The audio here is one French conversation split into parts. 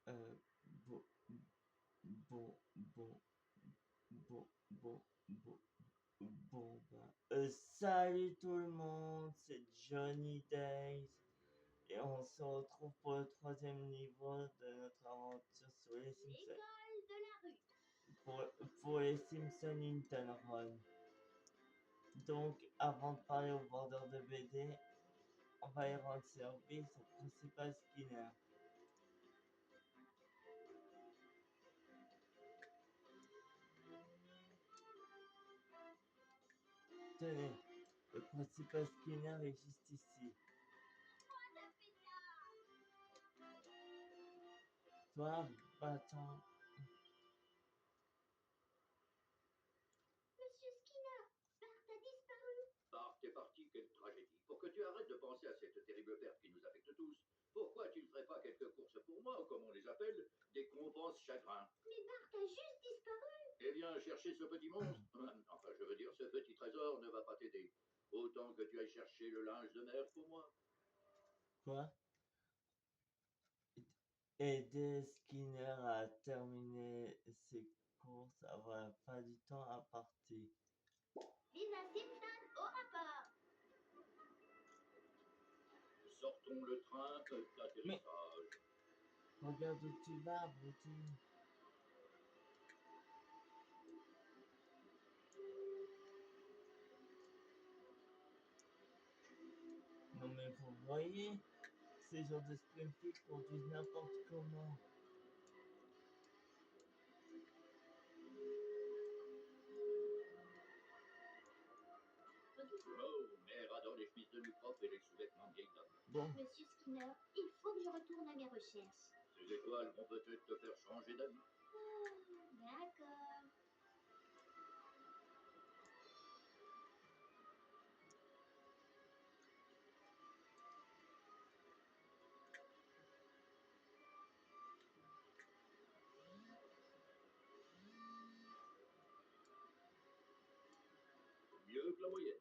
Euh, bon, bon, bon, bon, bon, bon, salut tout le monde, c'est Johnny Days et on se retrouve pour le troisième niveau de notre aventure sur les Simpsons. L'école de la rue. Pour les Simpsons Hinton Run. Donc, avant de parler au vendeur de BD, on va y rendre service au principal Skinner. Tenez, le principal Skinner est juste ici. Toi, va-t'en. Monsieur Skinner, Bart a disparu. Bart est parti, quelle tragédie. Pour que tu arrêtes de penser à cette terrible perte qui nous affecte tous, pourquoi tu ne ferais pas quelques courses pour moi, ou comme on les appelle, des compenses chagrin? Mais Bart a juste disparu. Eh bien, chercher ce petit monstre, enfin, je veux dire, ce petit trésor ne va pas t'aider. Autant que tu ailles chercher le linge de mer pour moi. Quoi? Aider Skinner à terminer ses courses avant la fin du temps à partir. Lisa Simpson au rapport. Sortons le train d'atterrissage. Regarde où tu vas, abruti. Non mais vous voyez, ces gens de Springfield conduisent n'importe comment. Oh, mère adore les chemises de nuit propres et les sous-vêtements vieilles dames. Bon, Monsieur Skinner, il faut que je retourne à mes recherches. Ces étoiles vont peut-être te faire changer d'avis. D'accord. Mieux que la moyenne.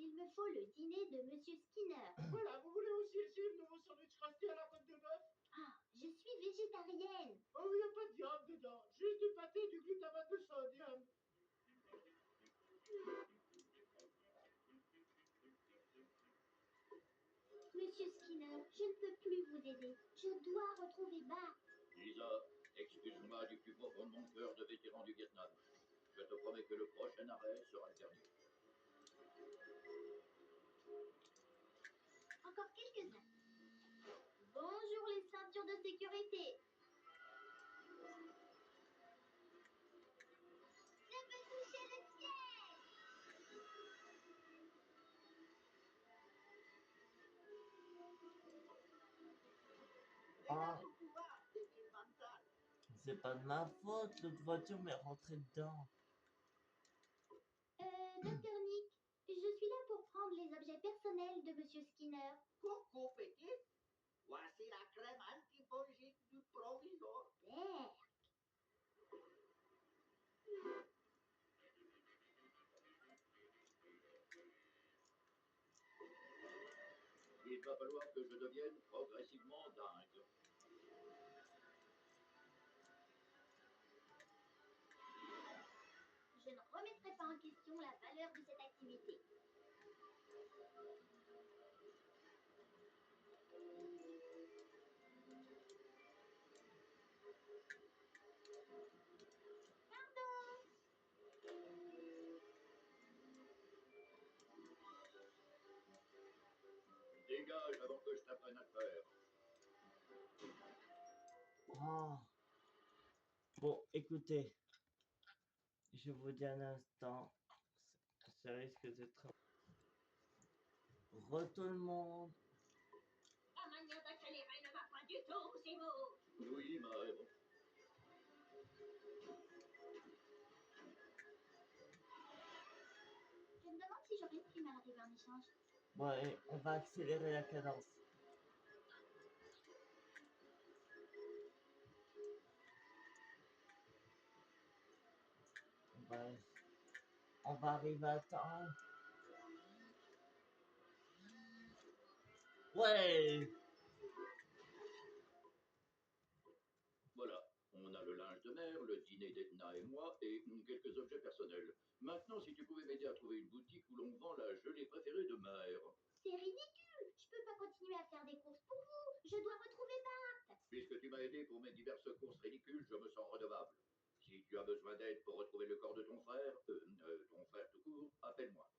Il me faut le dîner de Monsieur Skinner. Voilà, vous voulez aussi essayer le nouveau sandwich crusté à la côte de bœuf? Ah, je suis végétarienne. Oh, il n'y a pas de viande dedans, juste du pâté et du glutamate de sodium. Monsieur Skinner, je ne peux plus vous aider. Je dois retrouver Bart. Lisa, excuse-moi du plus profond de mon cœur de vétéran du Vietnam. Je te promets que le prochain arrêt sera le dernier. Encore quelques-uns. Bonjour les ceintures de sécurité. Je peux toucher le ciel. ah, Au pouvoir, débile mental. c'est pas de ma faute, l'autre voiture m'est rentrée dedans. Docteur Nick, je suis là pour prendre les objets personnels de Monsieur Skinner. Coucou, petite. Voici la crème antifongique du proviseur. Vert. Il va falloir que je devienne progressivement dingue. Je ne remettrai pas en question la valeur de cette activité. Pardon. Dégage avant que je t'apprenne à le faire. Ah. Bon, écoutez, je vous dis un instant, ça risque d'être... Tout le monde. La manière d'accélérer ne va pas du tout, c'est vous. Oui, ma raison. Je me demande si j'aurais une prime à l'arrivée en échange. Ouais, on va accélérer la cadence. Ouais. On va arriver à temps. Ouais. Voilà, on a le linge de mer, le dîner d'Edna et moi, et quelques objets personnels. Maintenant, si tu pouvais m'aider à trouver une boutique où l'on vend la gelée préférée de Maher. C'est ridicule. Je peux pas continuer à faire des courses pour vous. Je dois retrouver Bart. Puisque tu m'as aidé pour mes diverses courses ridicules, je me sens redevable. Si tu as besoin d'aide pour retrouver le corps de ton frère tout court, appelle-moi.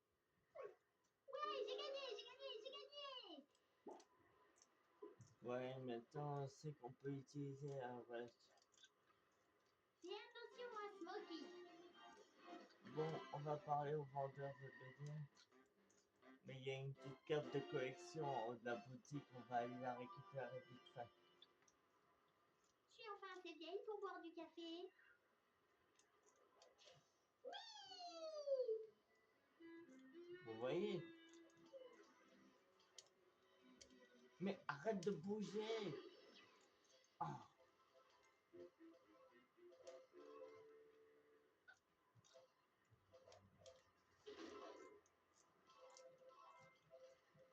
Ouais, j'ai gagné. Ouais, maintenant on sait qu'on peut utiliser un reste. Fais attention à Smokey. Bon, on va parler au vendeur de BD. Mais il y a une petite carte de collection en haut de la boutique, on va aller la récupérer vite fait. Je suis enfin assez vieille pour boire du café. Oui. Vous voyez? Mais arrête de bouger! Ah.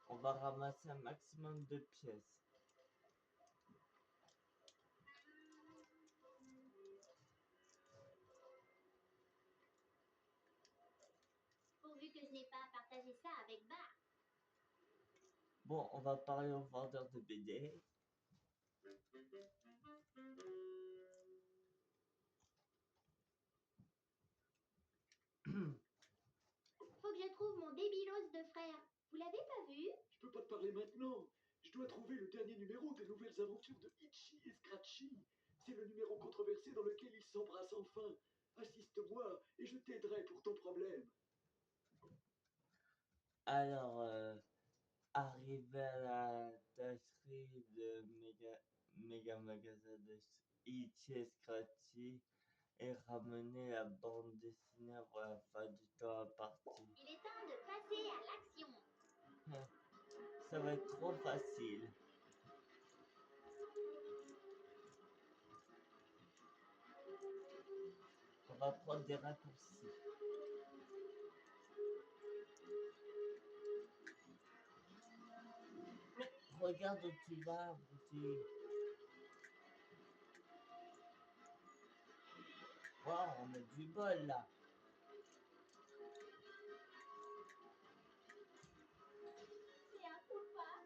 On va ramasser un maximum de pièces. Pourvu que je n'ai pas partagé ça avec Bart. Bon, on va parler au vendeur de BD. Faut que je trouve mon Babylos de frère. Vous l'avez pas vu? Je peux pas te parler maintenant. Je dois trouver le dernier numéro des nouvelles aventures de Itchy et Scratchy. C'est le numéro controversé dans lequel ils s'embrassent enfin. Assiste-moi et je t'aiderai pour ton problème. Alors, arrivé à la tâcherie de méga magasin de Itchy et Scratchy et ramener la bande dessinée avant la fin du temps imparti. Il est temps de passer à l'action. Ça va être trop facile. On va prendre des raccourcis. Mais regarde où tu vas, abruti. Wow, on a du bol là. C'est un coup pas.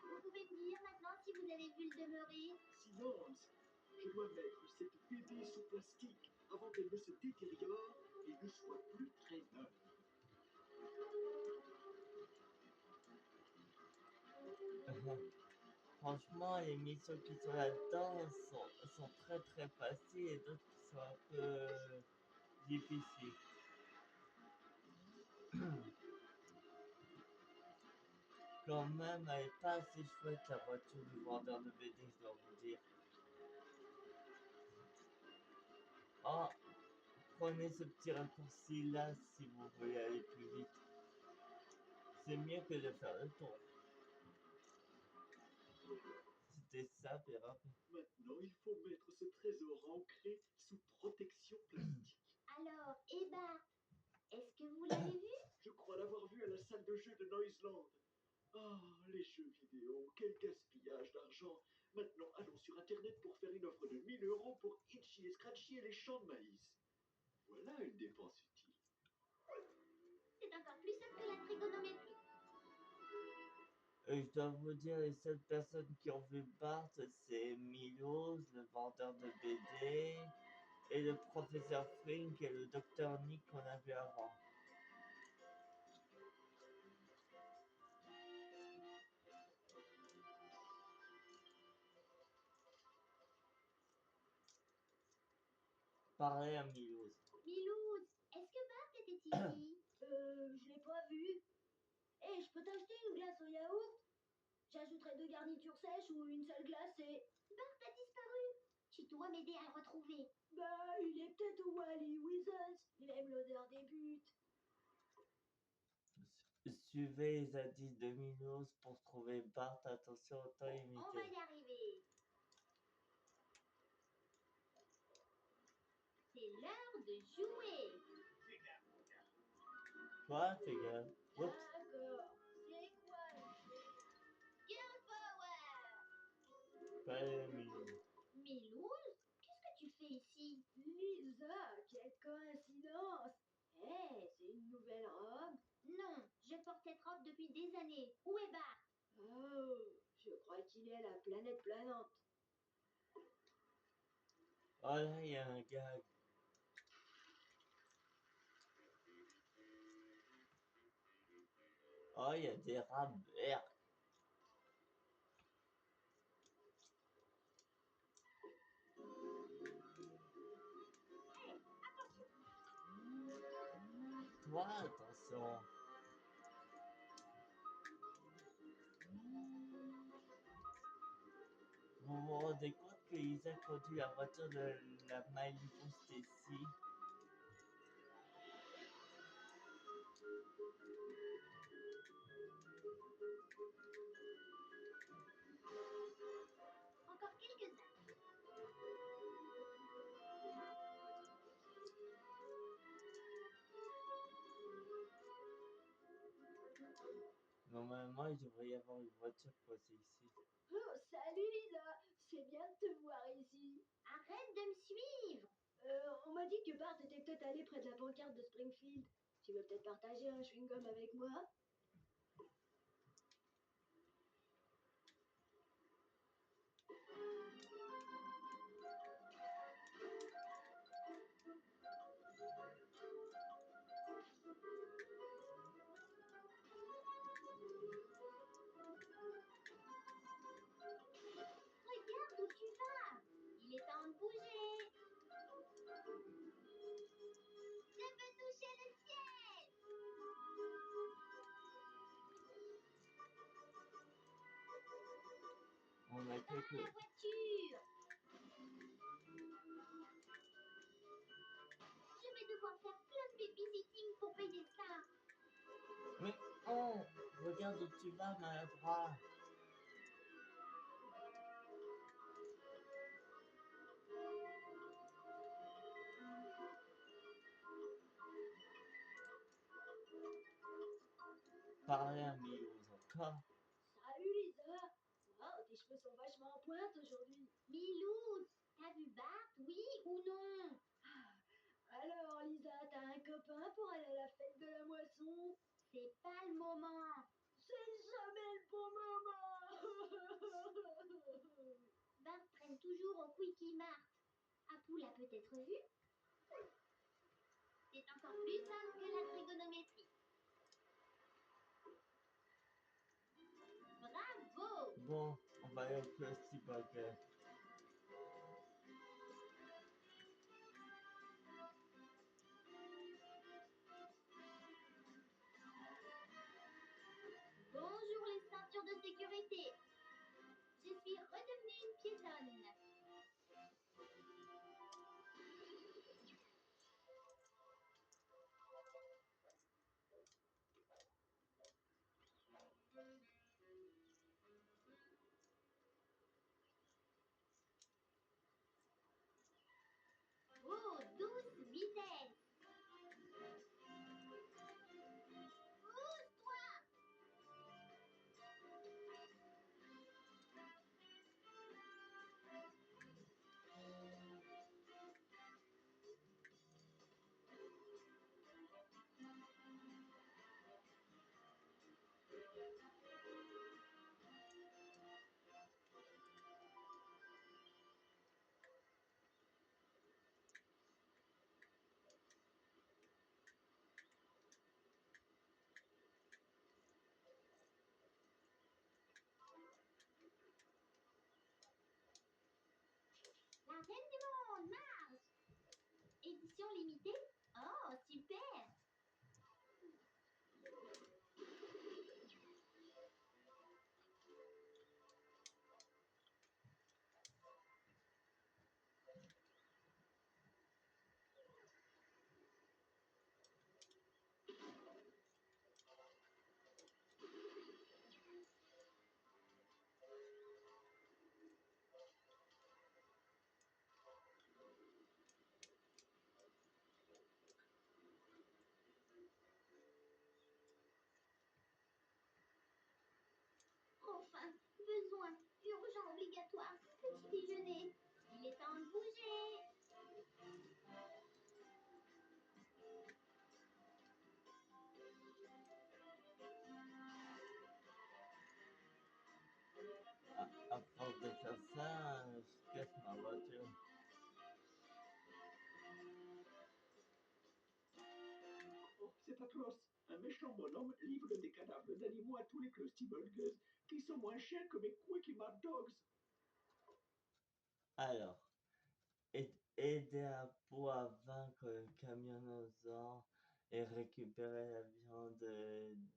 Vous pouvez me dire maintenant si vous avez vu le demeurer? Silence. Je dois mettre cette BD sous plastique avant qu'elle ne se détériore et ne soit plus très neuve. Franchement, les missions qui sont là-dedans sont très faciles et d'autres qui sont un peu difficiles. Quand même, elle est pas assez chouette la voiture du vendeur de BD, je dois vous dire. Oh, prenez ce petit raccourci là si vous voulez aller plus vite. C'est mieux que de faire le tour. C'était simple et rapide. Maintenant, il faut mettre ce trésor ancré sous protection plastique. Alors, et Bart, est-ce que vous l'avez vu? Je crois l'avoir vu à la salle de jeu de Noiseland. Ah, les jeux vidéo, quel gaspillage d'argent. Maintenant, allons sur Internet pour faire une offre de 1000 € pour Itchy et Scratchy et les champs de maïs. Voilà une dépense utile. C'est encore plus simple que la trigonométrie. Je dois vous dire, les seules personnes qui ont vu Bart, c'est Milos, le vendeur de BD, et le professeur Frink et le docteur Nick qu'on a vu avant. Pareil à Milos. Milouz, est-ce que Bart était ici? Je l'ai pas vu. Eh, je peux t'acheter une glace au yaourt? J'ajouterai 2 garnitures sèches ou une seule glacée. Bart a disparu. Tu dois m'aider à le retrouver. Bah, il est peut-être au Wally with us. Il aime l'odeur des buts. Suivez les indices de Minos pour trouver Bart. Attention au temps On va limité. y arriver. C'est l'heure de jouer. Quoi, fais gaffe. Oups, D'accord. C'est quoi le jeu? Girl Power. pas les Minos. Milouz, qu'est-ce que tu fais ici? Lisa, quelle coïncidence! C'est une nouvelle robe? Non, je porte cette robe depuis des années. Où est Bart? Oh, je crois qu'il est à la planète planante. Oh là, il y a un gag. Oh, il y a des rats verts. Toi, attention. Vous vous rendez compte que Lisa conduit la voiture de la Malibu Stacy? Encore quelques-uns. Normalement, il devrait y avoir une voiture posée ici. Oh, salut Lisa! C'est bien de te voir ici. Arrête de me suivre. On m'a dit que Bart était peut-être allé près de la pancarte de Springfield. Tu veux peut-être partager un chewing-gum avec moi? Regarde où tu vas. Il est temps de bouger. Je veux toucher le ciel. On a Dans la quelques... voiture. Je vais devoir faire plein de babysitting pour payer ça. Mais oh, regarde où tu vas, maladroit. Parlez à Milos encore. Salut Lisa! Wow, tes cheveux sont vachement en pointe aujourd'hui. Milouz, t'as vu Bart, oui ou non? Alors Lisa, t'as un copain pour aller à la fête de la moisson? C'est pas le moment. C'est jamais le bon moment! Bart traîne toujours au Quickie Mart. Apu l'a peut-être vu. C'est encore plus simple que la trigonométrie. Bravo! Bon, on va aller au Krusty Burger. Bonjour les ceintures de sécurité. Je suis redevenue une piétonne. Oh, douce vitesse. Pousse-toi. La reine du monde marche. Édition limitée. Oh, super. besoin. Urgent, obligatoire. Petit déjeuner. Il est temps de bouger. À force de faire ça, je casse ma voiture. Oh, c'est atroce. Un méchant bonhomme livre des cadavres d'animaux à tous les Krusty Burgers, qui sont moins chers que mes Quickie Mad Dogs. Alors, aider un pot à vaincre le camionnosaure et récupérer la viande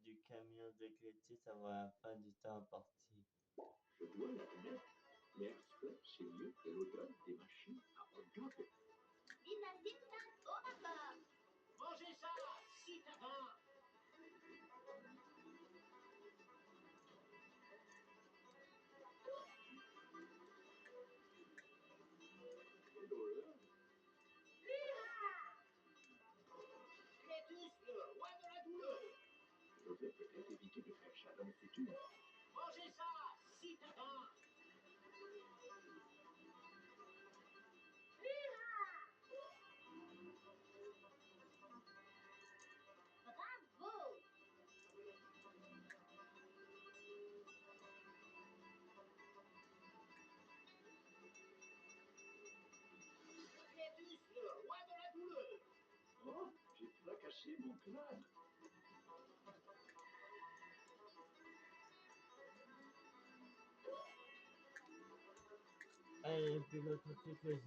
du camion de Cléty, ça vaut la fin du temps imparti. Je dois l'admettre, l'air frais, c'est mieux que l'odeur des machines à hot dog. Dynamite au rapport. Mangez ça, si t'as faim. Quelle horreur! Clétus, le roi de la douleur. Je vais peut-être éviter de faire ça dans le futur. Mangez ça, si t'as faim. Bravo. Clétus, le roi de la douleur. Oh, j'ai fracassé mon crâne. Allez, puis l'autre truc que j'ai.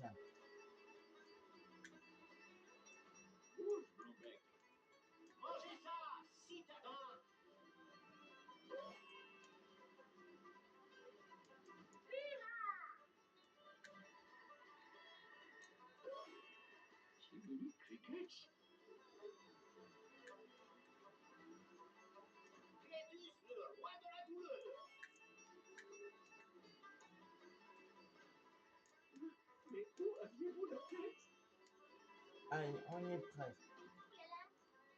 Bouge, Blanc-bec. Mangez ça, si t'as faim. Jiminy Crickets. Clétus, le roi de la douleur. Mais où aviez-vous la tête? Allez, on y est presque.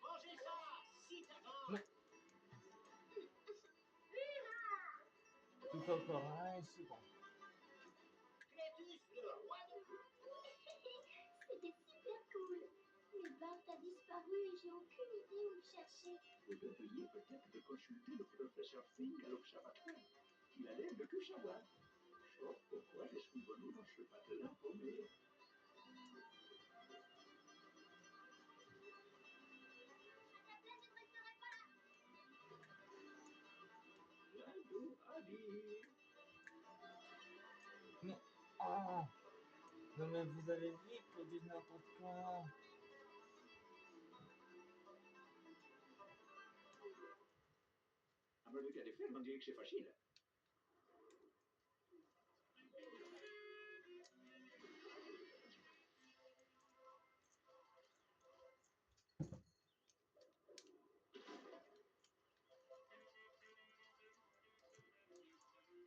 Mangez ça, si t'as faim. Mais... Tout encore un second. Clétus, le roi de... C'était super cool. Mais Bart a disparu et j'ai aucune idée où le chercher. Vous devriez peut-être consulter le professeur Fink à l'observatoire. Il a l'air de tout savoir. Sauf pourquoi est-ce qu'on nous dans ce patelin paumé? À ta place, je ne resterai pas là. Lando, Ali. Mais... Oh! Non mais vous avez vu, ils produisent n'importe quoi. À me regarder faire, on dirait que c'est facile.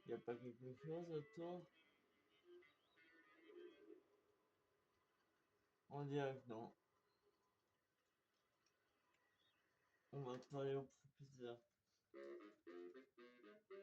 Y a pas quelque chose autour? On dirait que non. On va travailler au professeur. Alors, silencieux activé.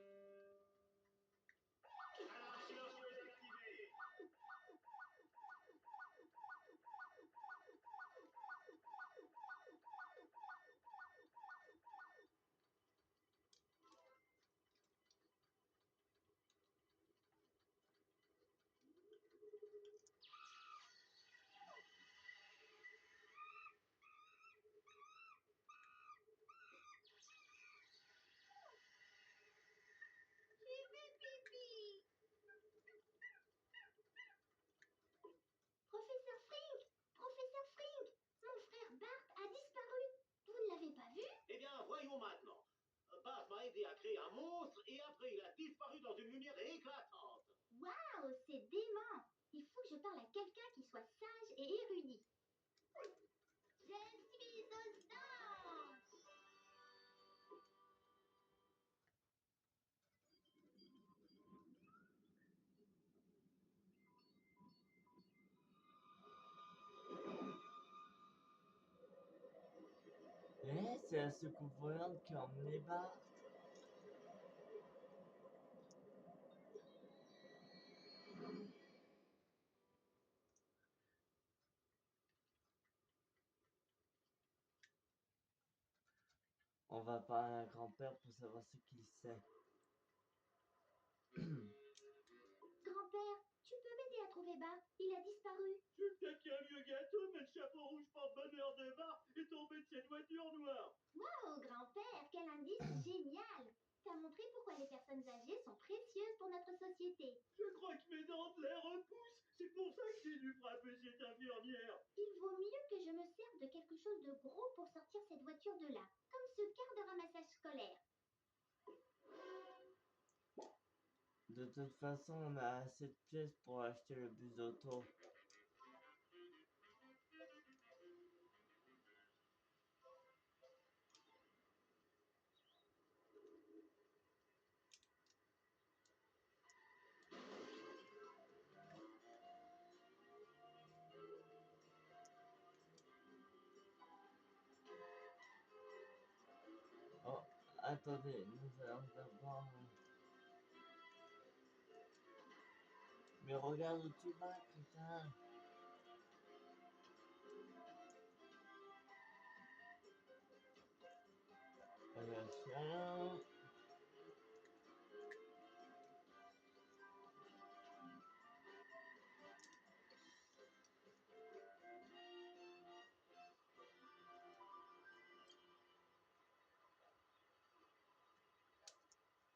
J'ai fait pipi. Professeur Frink, professeur Frink, mon frère Bart a disparu. Vous ne l'avez pas vu? Eh bien, voyons maintenant. Bart m'a aidé à créer un monstre et après il a disparu dans une lumière éclatante. Waouh, c'est dément. Il faut que je parle à quelqu'un qui soit sage et érudit. Je suis aux anges. Eh, c'est la soucoupe volante qui a emmené Bart. On va parler à un grand-père pour savoir ce qu'il sait. Grand-père, tu peux m'aider à trouver Bart? Il a disparu. Tu peut-être qu'un vieux gâteau, mais le chapeau rouge porte-bonheur de Bart est tombé de cette voiture noire. Oh, grand-père, quel indice génial! T'as montré pourquoi les personnes âgées sont précieuses pour notre société. Je crois que mes dents de l'air repoussent. C'est pour ça que j'ai dû frapper cette infirmière. Il vaut mieux que je me serve de quelque chose de gros pour sortir cette voiture de là, comme ce car de ramassage scolaire. De toute façon, on a assez de pièces pour acheter le bus d'auto. Oh, attendez, nous allons d'abord... Mais regarde où tu vas, putain! Regarde, chien.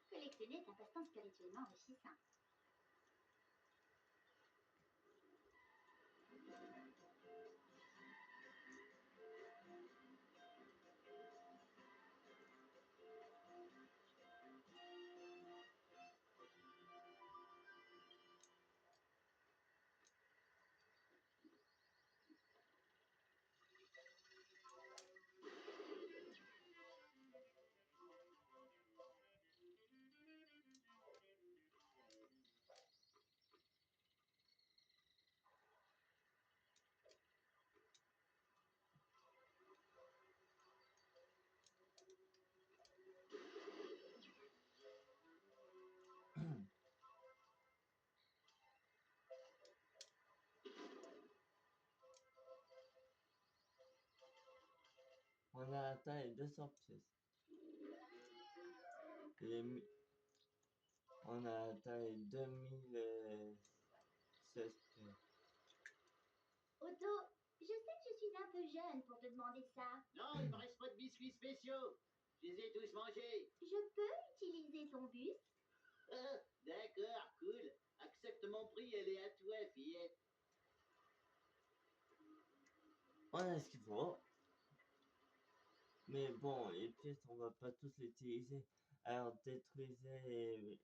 Collectionner est un passe-temps spirituellement enrichissant. On a atteint les 200 pièces. On a atteint les 2016 pièces. Otto, je sais que je suis un peu jeune pour te demander ça. Non, il me reste pas de biscuits spéciaux. Je les ai tous mangés. Je peux utiliser ton bus? Ah, d'accord, cool. Accepte mon prix, elle est à toi, fillette. On a ce qu'il faut. Mais bon, les pièces, on va pas tous les utiliser. Alors détruisez les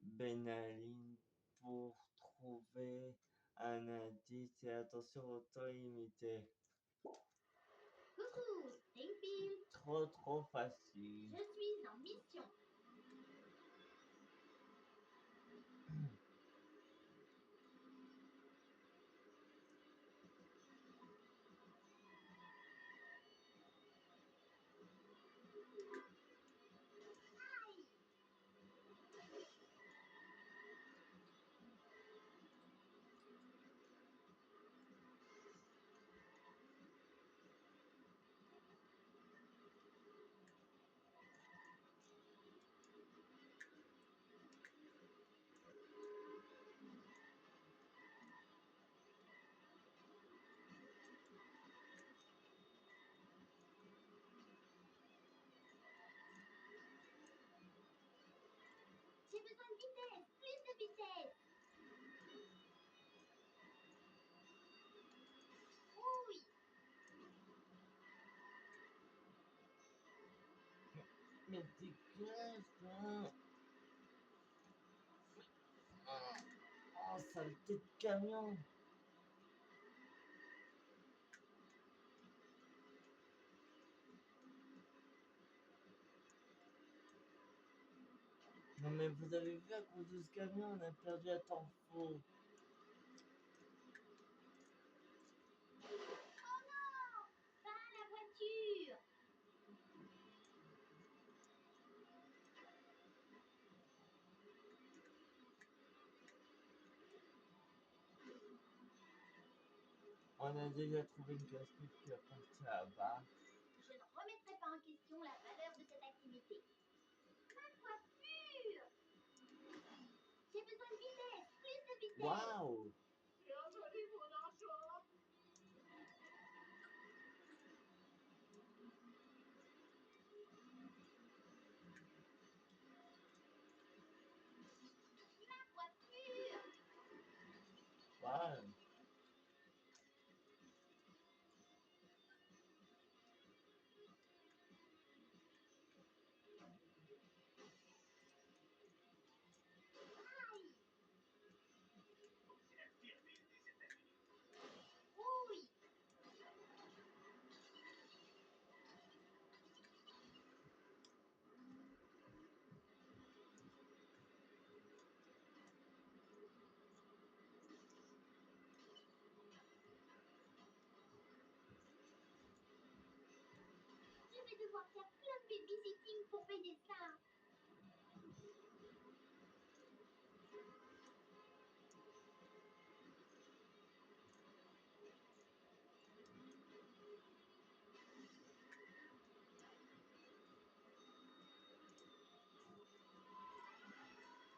Benaline pour trouver un indice et attention au temps limité. Coucou, Springfield. Trop facile. Je suis en mission. Aïe! J'ai besoin de vitesse, plus de vitesse. Oui, Mais dégage, quoi. Oh, saleté de camion. Non mais vous avez vu à cause de ce camion, on a perdu un temps fou. oh non, pas la voiture. On a déjà trouvé une casse-pipe qui va partir là-bas. Je ne remettrai pas en question la J'ai besoin de vitesse, plus de vitesse. Waouh! Bienvenue, mon argent. Ma voiture. Waouh! Aïe. C'est la pire ville des États-Unis. Oui. Je vais devoir faire plein de babysitting pour payer ça.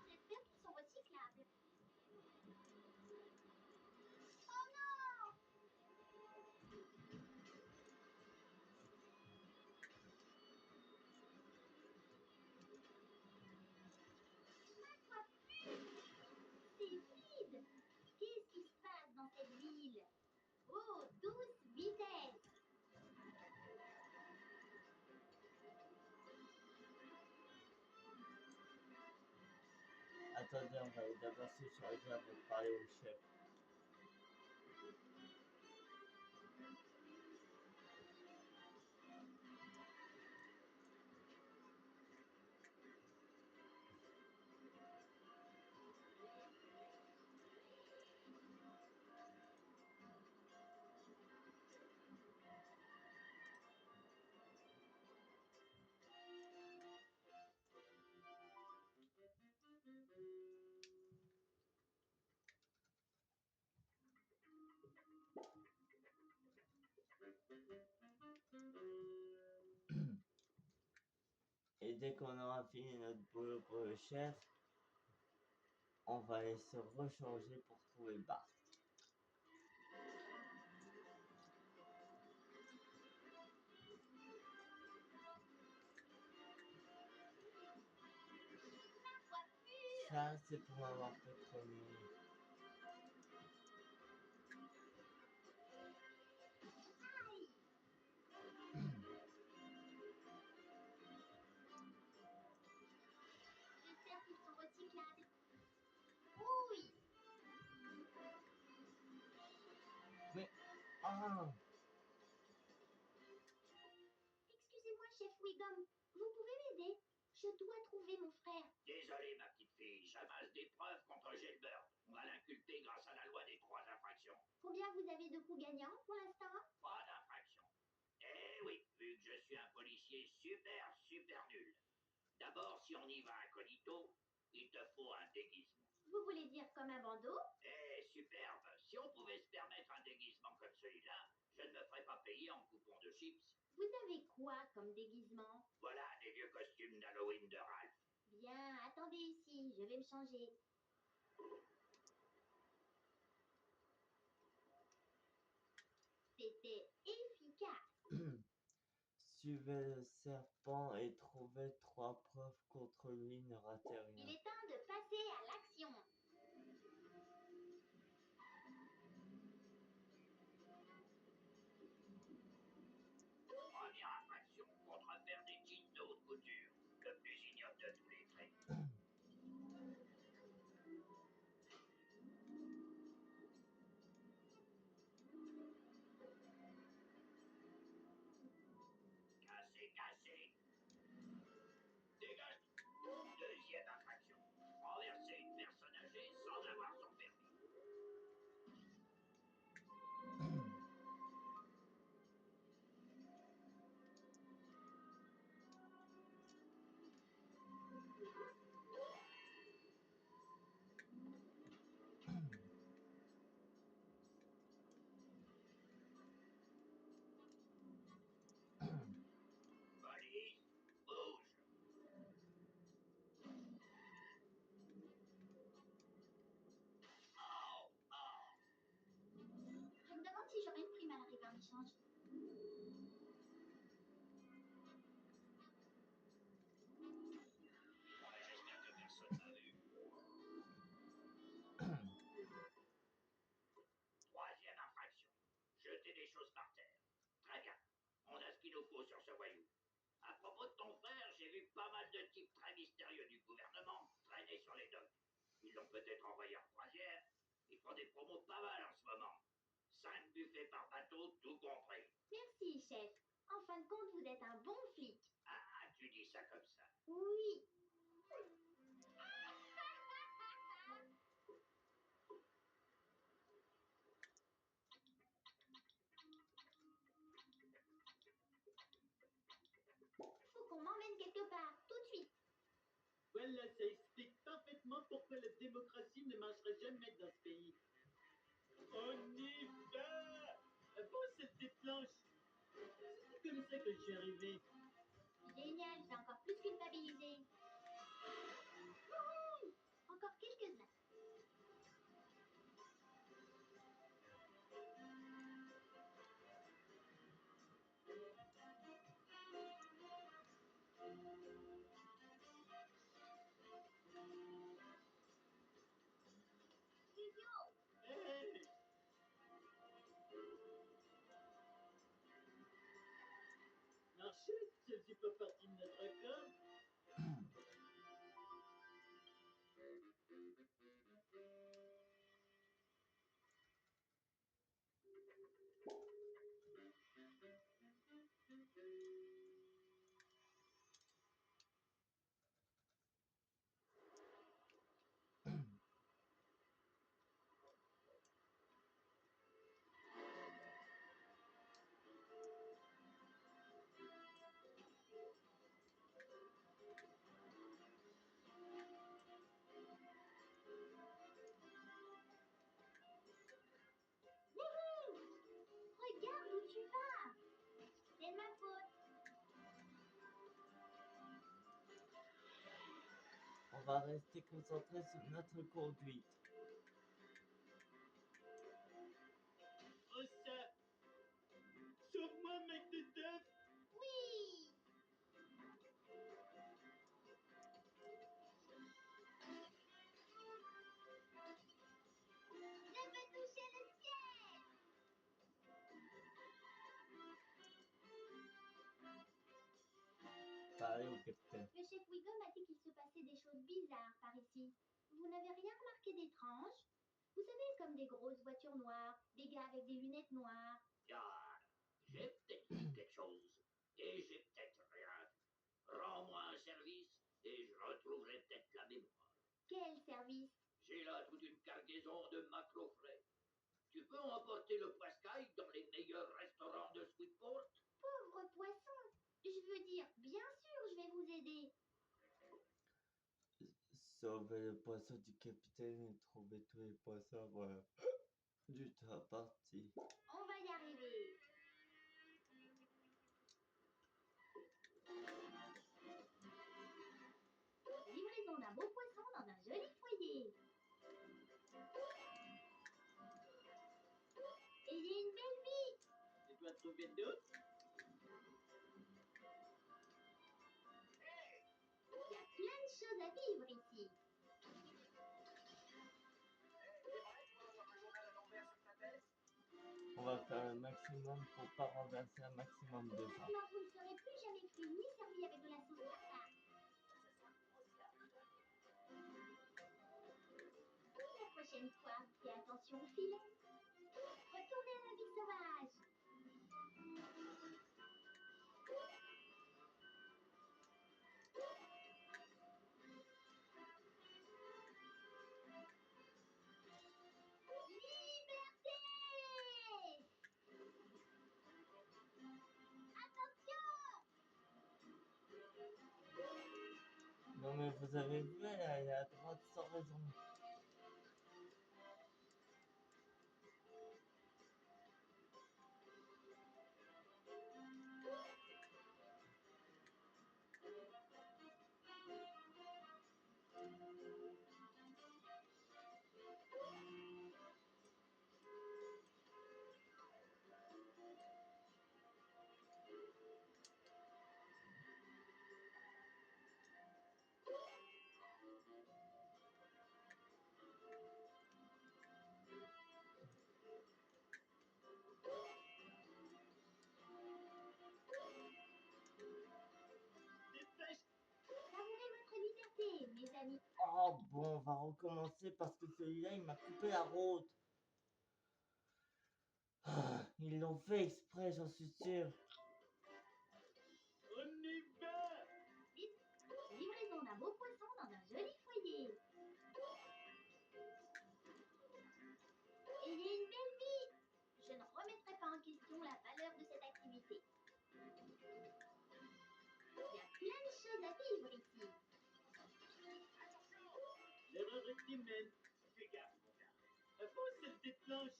J'espère qu'ils sont recyclables. Oh non! Ma voiture! C'est vide! Qu'est-ce qui se passe dans cette ville? Oh, douce vitesse! Attendez, on va aller d'abord se charger avant de parler au chef. Et dès qu'on aura fini notre boulot pour le chef, on va aller se rechanger pour trouver Bart. Ça, c'est pour m'avoir fait promener. Aïe! J'espère qu'ils sont recyclables. Oui! Mais, ah! Excusez-moi, chef Wiggum. Vous pouvez m'aider? Je dois trouver mon frère. Désolé, ma petite fille, j'amasse des preuves contre Gelbert. On va l'inculper grâce à la loi des 3 infractions. Combien vous avez de coups gagnants pour l'instant? Pas d'infraction. Eh oui, vu que je suis un policier super, super nul. D'abord, si on y va incognito, il te faut un déguisement. Vous voulez dire comme un bandeau? Eh, superbe, si on pouvait se permettre un déguisement comme celui-là, je ne me ferais pas payer en coupons de chips. Vous avez quoi comme déguisement? Voilà des vieux costumes d'Halloween de Ralph. Bien, attendez ici, je vais me changer. C'était efficace. Suivez le serpent et trouvez 3 preuves contre lui, ne ratez Il rien. est temps de passer à l'action. Première infraction, contrefaire des jeans de haute couture. Le plus ignoble de tous les traits. Cassé, cassé. Dégage. Deuxième infraction. Renverser une personne âgée de types très mystérieux du gouvernement traînaient sur les docks. Ils l'ont peut-être envoyé en croisière. Ils font des promos pas mal en ce moment. 5 buffets par bateau, tout compris. Merci, chef. En fin de compte, vous êtes un bon flic. Ah, tu dis ça comme ça. Oui. Faut qu'on m'emmène quelque part, tout de suite. Voilà, ça explique parfaitement pourquoi la démocratie ne marchera jamais dans ce pays. On y va! Bon, cette planche. C'est comme ça que je suis arrivé. Génial, je vais encore plus culpabiliser. Wouhou! Encore quelques-uns. Hey! Marché, celle-ci pas partie de notre accord. Wouhou! Regarde où tu vas. C'est de ma faute. On va rester concentré sur notre conduite. Oh ça! Sauve-moi, mec de teuf! Oui. Je veux toucher le ciel. Pareil au capitaine. Le chef Wiggum a dit qu'il se passait des choses bizarres par ici. Vous n'avez rien remarqué d'étrange? Vous savez, comme des grosses voitures noires, des gars avec des lunettes noires. Ah, j'ai peut-être vu quelque chose. Et j'ai peut-être rien vu. Rends-moi un service et je retrouverai peut-être la mémoire. Quel service? J'ai là toute une cargaison de macro frais. Tu peux emporter le poiscaille dans les meilleurs restaurants de Sweetport? Pauvre poisson. Je veux dire, bien sûr, je vais vous aider. Sauver le poisson du capitaine et trouver tous les poissons du temps parti. On va y arriver. Livraison d'un beau poisson dans un joli foyer. Et il y a une belle vie. Tu dois trouver d'autres? Il y a plein de choses à vivre ici. On va faire le maximum pour pas renverser un maximum de gens. Alors vous ne serez plus jamais frit ni servi avec de la sauce tartare. La prochaine fois, fais attention au filet. Retournez à la vie sauvage. Liberté! Attention! Non mais vous avez vu, elle est à droite sans raison. ami. Oh bon, on va recommencer parce que celui-là, il m'a coupé la route. Ils l'ont fait exprès, j'en suis sûr. On y va! Vite, livraison d'un beau poisson dans un joli foyer. Ayez une belle vie. Je ne remettrai pas en question la valeur de cette activité. Il y a plein de choses à vivre ici. L'erreur est humaine. Fais gaffe, mon gars. Pose cette petite planche.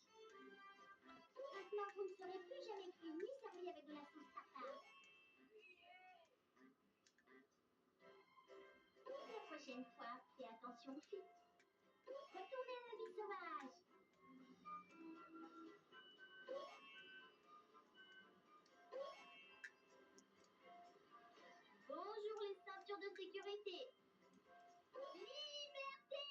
Maintenant, vous ne serez plus jamais cuit ni servi avec de la sauce tartare. La prochaine fois, fais attention aux filles. Retournez à la vie sauvage. Bonjour les ceintures de sécurité. Liberté!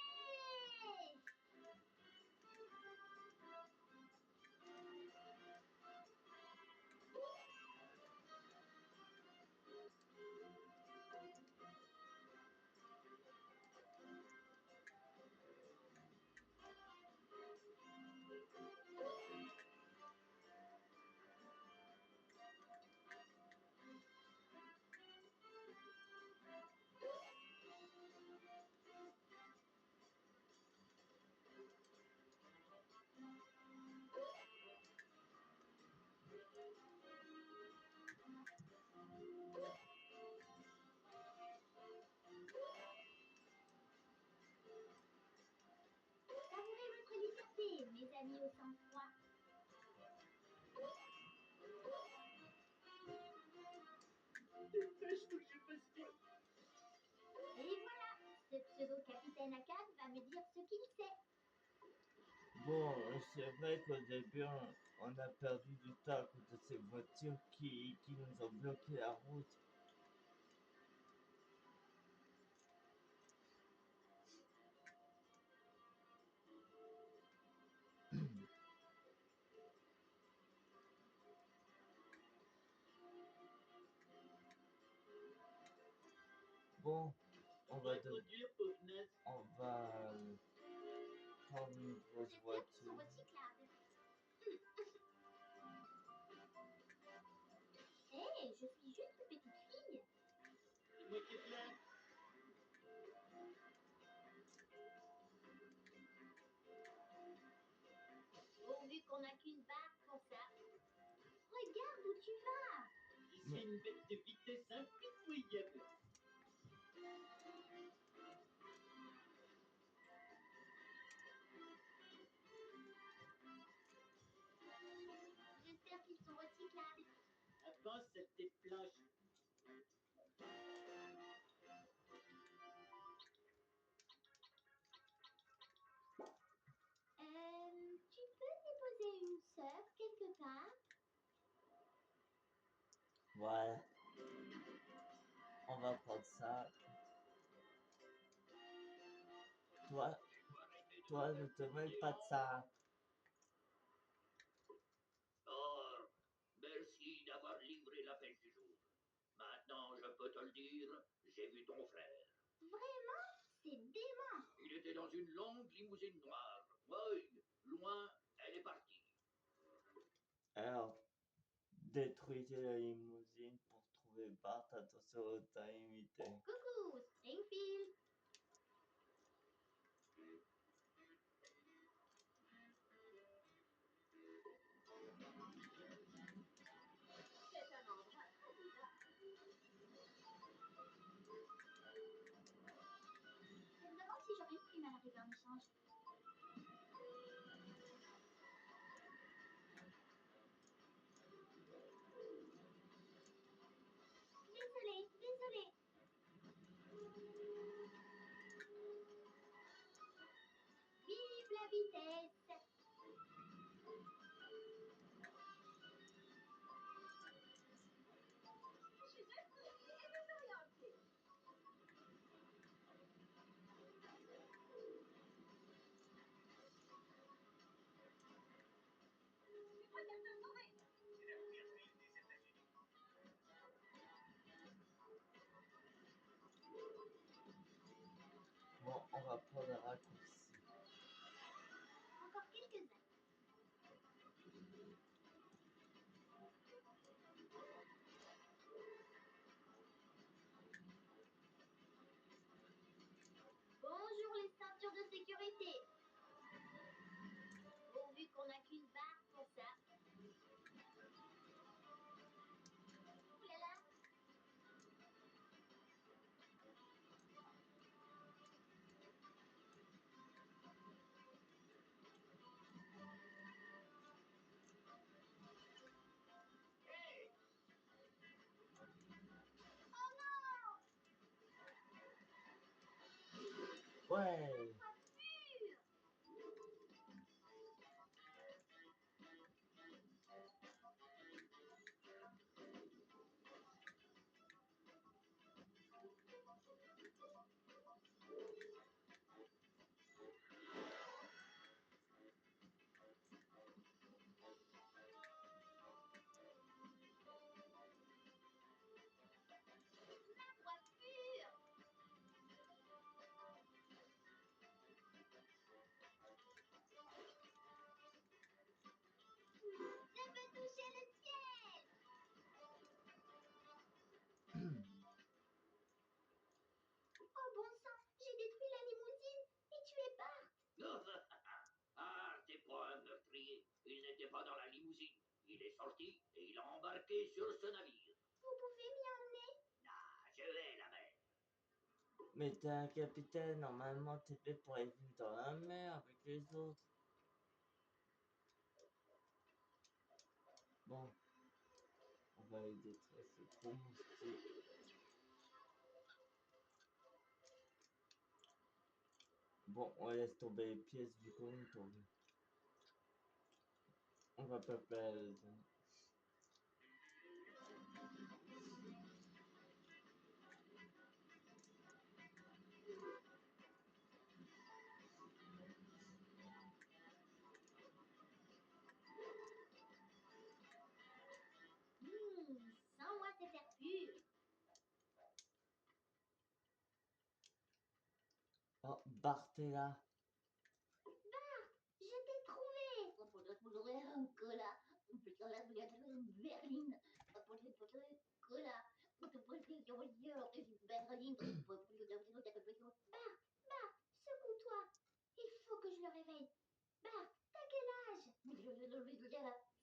Savourez votre liberté, mes amis au sang-froid. Dépêche-toi que je fasse vite. Et voilà, ce pseudo-capitaine Akad va me dire ce qu'il sait. Bon, c'est vrai qu'au début, on a perdu du temps à cause de ces voitures qui nous ont bloqué la route. Bon, on va, Trop dur, pauvre naze. on va prendre une grosse J'espère qu'ils sont voiture. recyclables. Hé, je suis juste une petite fille. C'est moi qui plains. Pourvu qu'on n'a qu'une barre pour ça. Regarde où tu vas. Je suis une bête de vitesse impitoyable. J'espère qu'ils sont recyclables. Avance cette tes planches. Tu peux déposer une sœur quelque part? Voilà, on va prendre ça. Toi, ne te mêle pas de ça. Oh, merci d'avoir livré la pêche du jour. Maintenant, je peux te le dire, j'ai vu ton frère. Vraiment? C'est dément. Il était dans une longue limousine noire. Oui, loin, elle est partie. Alors, détruisez la limousine pour trouver Bart. Attention au temps imité. Coucou, Springfield. C'est un endroit très bizarre. Je me demande si j'aurais une prime à l'arrivée en échange. Désolée. Vive la vitesse. Je suis effrayée et désorientée. Regarde te sauver. C'est la pire ville des États-Unis. pour le raccourci. Encore quelques-uns. Bonjour les ceintures de sécurité. Pourvu qu'on n'a qu'une barre pour ça. Ouh là là. Hey, Oh non! Ouais! Coiffure! Ma coiffure! Je veux toucher le ciel! Oh bon sang, j'ai détruit la limousine et tu es Bart! Ah, c'est pas un meurtrier. Il n'était pas dans la limousine. Il est sorti et il a embarqué sur ce navire. Vous pouvez m'y emmener? Ah, je vais la mer. Mais t'es un capitaine, normalement t'es fait pour aller vivre dans la mer avec les autres. Bon, on va aller détruire ce gros moustique. Bon, on laisse tomber les pièces vu qu'on tombe. On va pas perdre. Sans moi c'est faire pur. Oh, Bart est là. Je t'ai trouvé. Un cola, Berlin, cola, Bart, secoue-toi. Il faut que je le réveille. Bart, t'as quel âge?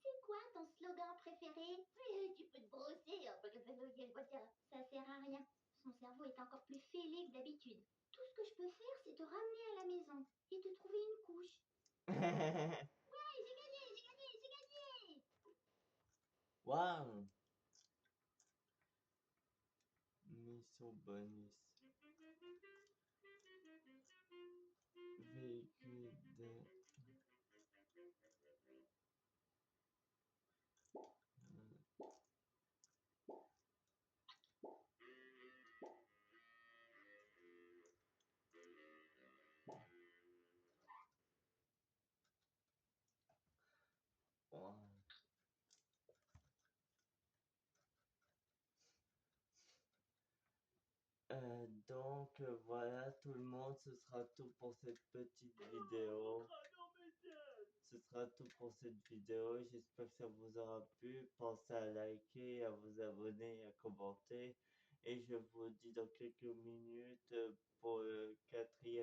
C'est quoi ton slogan préféré? Tu peux te brosser, Ça sert à rien. Son cerveau est encore plus fêlé que d'habitude. Tout ce que je peux faire, c'est te ramener à la maison et te trouver une couche. Ouais, j'ai gagné! Waouh! Mission bonus. Véhicule de... Wow. Donc voilà tout le monde, ce sera tout pour cette petite vidéo. Ce sera tout pour cette vidéo. J'espère que ça vous aura plu. Pensez à liker, à vous abonner, à commenter. Et je vous dis dans quelques minutes pour le quatrième